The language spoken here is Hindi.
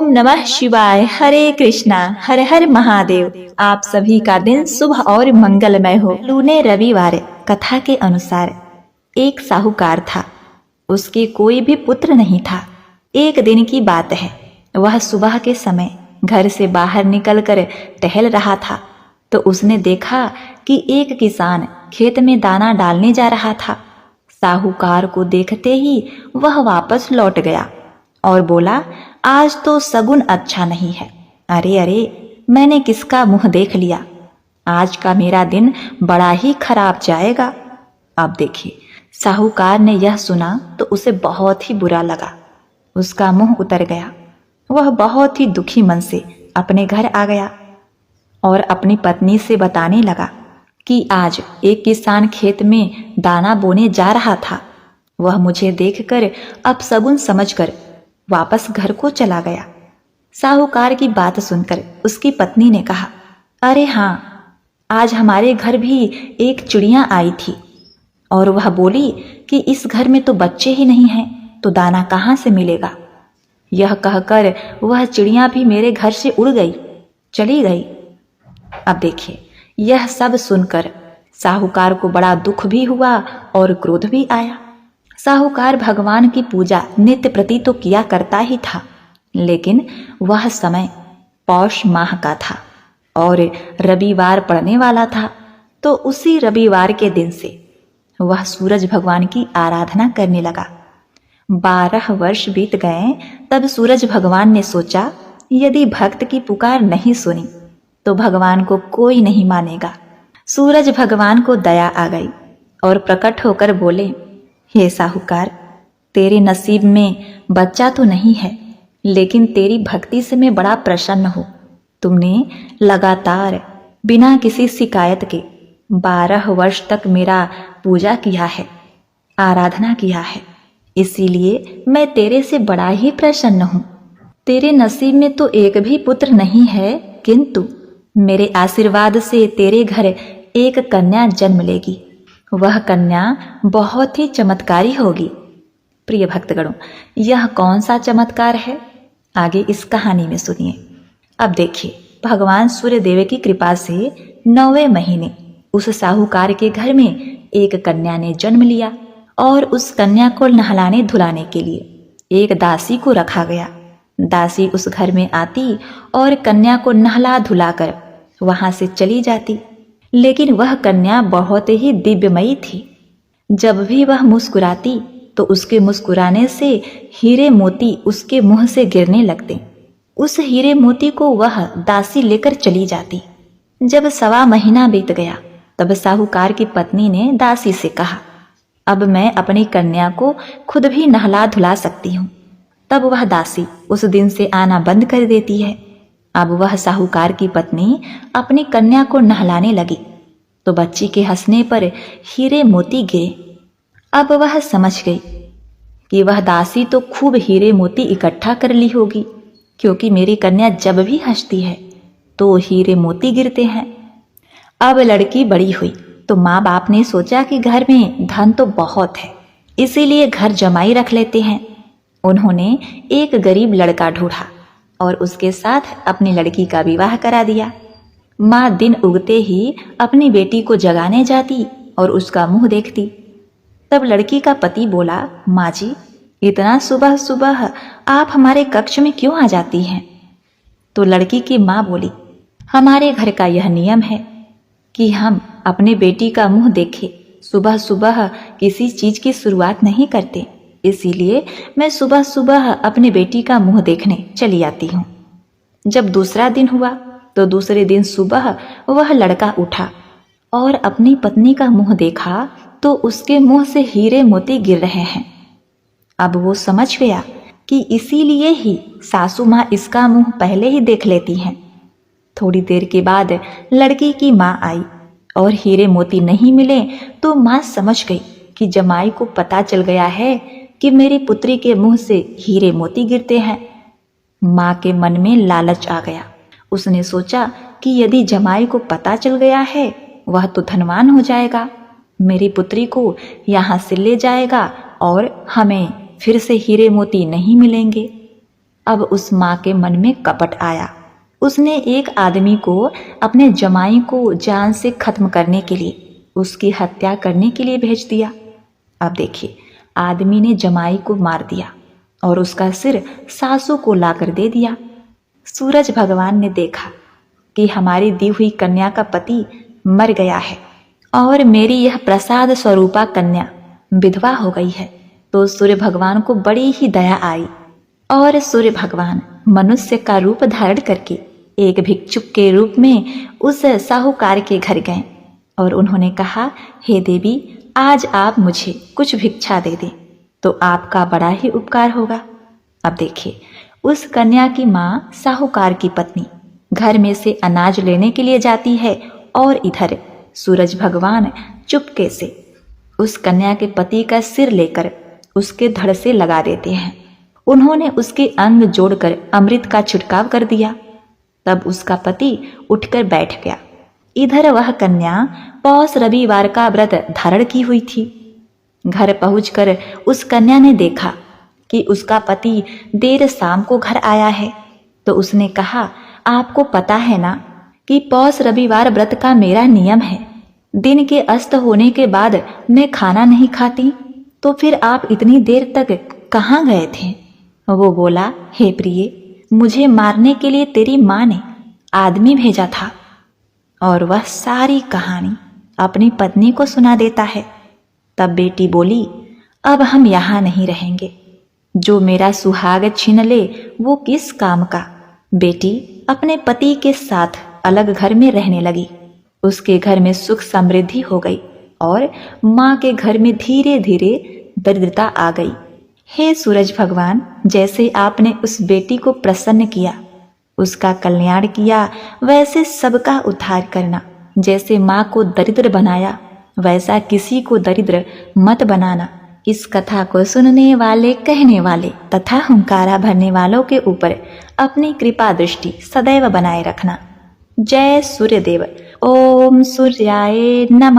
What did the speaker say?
ओम नमः शिवाय। हरे कृष्णा। हर हर महादेव। आप सभी का दिन शुभ और मंगलमय हो। लूने रविवार। कथा के अनुसार एक साहूकार था, उसके कोई भी पुत्र नहीं था। एक दिन की बात है, वह सुबह के समय घर से बाहर निकलकर टहल रहा था तो उसने देखा कि एक किसान खेत में दाना डालने जा रहा था। साहूकार को देखते ही वह वापस लौट गया और बोला, आज तो सगुन अच्छा नहीं है। अरे अरे, मैंने किसका मुंह देख लिया, आज का मेरा दिन बड़ा ही खराब जाएगा। अब देखिए, साहूकार ने यह सुना तो उसे बहुत ही बुरा लगा, उसका मुंह उतर गया। वह बहुत ही दुखी मन से अपने घर आ गया और अपनी पत्नी से बताने लगा कि आज एक किसान खेत में दाना बोने जा रहा था। वह मुझे देखकर अपशगुन समझकर वापस घर को चला गया। साहूकार की बात सुनकर उसकी पत्नी ने कहा, अरे हाँ, आज हमारे घर भी एक चिड़िया आई थी और वह बोली कि इस घर में तो बच्चे ही नहीं हैं तो दाना कहाँ से मिलेगा। यह कहकर वह चिड़िया भी मेरे घर से उड़ गई, चली गई। अब देखिए, यह सब सुनकर साहूकार को बड़ा दुख भी हुआ और क्रोध भी आया। साहूकार भगवान की पूजा नित्य प्रति तो किया करता ही था, लेकिन वह समय पौष माह का था और रविवार पड़ने वाला था। तो उसी रविवार के दिन से वह सूरज भगवान की आराधना करने लगा। 12 वर्ष बीत गए, तब सूरज भगवान ने सोचा, यदि भक्त की पुकार नहीं सुनी तो भगवान को कोई नहीं मानेगा। सूरज भगवान को दया आ गई और प्रकट होकर बोले, हे साहूकार, तेरे नसीब में बच्चा तो नहीं है, लेकिन तेरी भक्ति से मैं बड़ा प्रसन्न हूँ। तुमने लगातार बिना किसी शिकायत के 12 वर्ष तक मेरा पूजा किया है, आराधना किया है, इसीलिए मैं तेरे से बड़ा ही प्रसन्न हूँ। तेरे नसीब में तो एक भी पुत्र नहीं है, किंतु मेरे आशीर्वाद से तेरे घर एक कन्या जन्म लेगी। वह कन्या बहुत ही चमत्कारी होगी। प्रिय भक्तगणों, यह कौन सा चमत्कार है, आगे इस कहानी में सुनिए। अब देखिए, भगवान सूर्यदेव की कृपा से 9वें महीने उस साहूकार के घर में एक कन्या ने जन्म लिया और उस कन्या को नहलाने धुलाने के लिए एक दासी को रखा गया। दासी उस घर में आती और कन्या को नहला धुलाकर वहां से चली जाती, लेकिन वह कन्या बहुत ही दिव्यमयी थी। जब भी वह मुस्कुराती तो उसके मुस्कुराने से हीरे मोती उसके मुंह से गिरने लगते। उस हीरे मोती को वह दासी लेकर चली जाती। जब 1.25 महीना बीत गया, तब साहूकार की पत्नी ने दासी से कहा, अब मैं अपनी कन्या को खुद भी नहला धुला सकती हूँ। तब वह दासी उस दिन से आना बंद कर देती है। अब वह साहूकार की पत्नी अपनी कन्या को नहलाने लगी तो बच्ची के हंसने पर हीरे मोती गिरे। अब वह समझ गई कि वह दासी तो खूब हीरे मोती इकट्ठा कर ली होगी, क्योंकि मेरी कन्या जब भी हंसती है तो हीरे मोती गिरते हैं। अब लड़की बड़ी हुई तो माँ बाप ने सोचा कि घर में धन तो बहुत है, इसीलिए घर जमाई रख लेते हैं। उन्होंने एक गरीब लड़का ढूंढा और उसके साथ अपनी लड़की का विवाह करा दिया। माँ दिन उगते ही अपनी बेटी को जगाने जाती और उसका मुंह देखती। तब लड़की का पति बोला, माँ जी, इतना सुबह सुबह आप हमारे कक्ष में क्यों आ जाती हैं? तो लड़की की माँ बोली, हमारे घर का यह नियम है कि हम अपने बेटी का मुंह देखे सुबह सुबह किसी चीज की शुरुआत नहीं करते, इसीलिए मैं सुबह सुबह अपनी बेटी का मुंह देखने चली आती हूँ। जब दूसरा दिन हुआ तो दूसरे दिन सुबह वह लड़का उठा और अपनी पत्नी का मुंह देखा तो उसके मुंह से हीरे मोती गिर रहे हैं। अब वो समझ गया कि इसीलिए ही सासू माँ इसका मुंह पहले ही देख लेती हैं। थोड़ी देर के बाद लड़की की माँ आई और हीरे मोती नहीं मिले तो माँ समझ गई कि जमाई को पता चल गया है कि मेरी पुत्री के मुंह से हीरे मोती गिरते हैं। माँ के मन में लालच आ गया। उसने सोचा कि यदि जमाई को पता चल गया है, वह तो धनवान हो जाएगा, मेरी पुत्री को यहाँ से ले जाएगा और हमें फिर से हीरे मोती नहीं मिलेंगे। अब उस माँ के मन में कपट आया। उसने एक आदमी को अपने जमाई को जान से खत्म करने के लिए, उसकी हत्या करने के लिए भेज दिया। अब देखिए, आदमी ने जमाई को मार दिया और उसका सिर सासू को लाकर दे दिया। सूरज भगवान ने देखा कि हमारी दी हुई कन्या का पति मर गया है और मेरी यह प्रसाद स्वरूपा कन्या विधवा हो गई है, तो सूर्य भगवान को बड़ी ही दया आई और सूर्य भगवान मनुष्य का रूप धारण करके एक भिक्षुक के रूप में उस साहूकार के घर गए और उन्होंने कहा, हे देवी, आज आप मुझे कुछ भिक्षा दे दें तो आपका बड़ा ही उपकार होगा। अब देखिए, उस कन्या की माँ साहूकार की पत्नी घर में से अनाज लेने के लिए जाती है और इधर सूरज भगवान चुपके से उस कन्या के पति का सिर लेकर उसके धड़ से लगा देते हैं। उन्होंने उसके अंग जोड़कर अमृत का छिड़काव कर दिया। तब उसका पति उठकर बैठ गया। इधर वह कन्या पौष रविवार का व्रत धारण की हुई थी। घर पहुंचकर उस कन्या ने देखा कि उसका पति देर शाम को घर आया है, तो उसने कहा, आपको पता है ना कि पौष रविवार व्रत का मेरा नियम है। दिन के अस्त होने के बाद मैं खाना नहीं खाती, तो फिर आप इतनी देर तक कहाँ गए थे? वो बोला, हे प्रिय, मुझे मारने के लिए तेरी माँ ने आदमी भेजा था। और वह सारी कहानी अपनी पत्नी को सुना देता है। तब बेटी बोली, अब हम यहाँ नहीं रहेंगे। जो मेरा सुहाग छीन ले वो किस काम का। बेटी अपने पति के साथ अलग घर में रहने लगी। उसके घर में सुख समृद्धि हो गई और माँ के घर में धीरे धीरे दरिद्रता आ गई। हे सूरज भगवान, जैसे आपने उस बेटी को प्रसन्न किया, उसका कल्याण किया, वैसे सबका उद्धार करना। जैसे माँ को दरिद्र बनाया, वैसा किसी को दरिद्र मत बनाना। इस कथा को सुनने वाले, कहने वाले तथा हुंकारा भरने वालों के ऊपर अपनी कृपा दृष्टि सदैव बनाए रखना। जय सूर्यदेव। ओम सूर्याय नमः।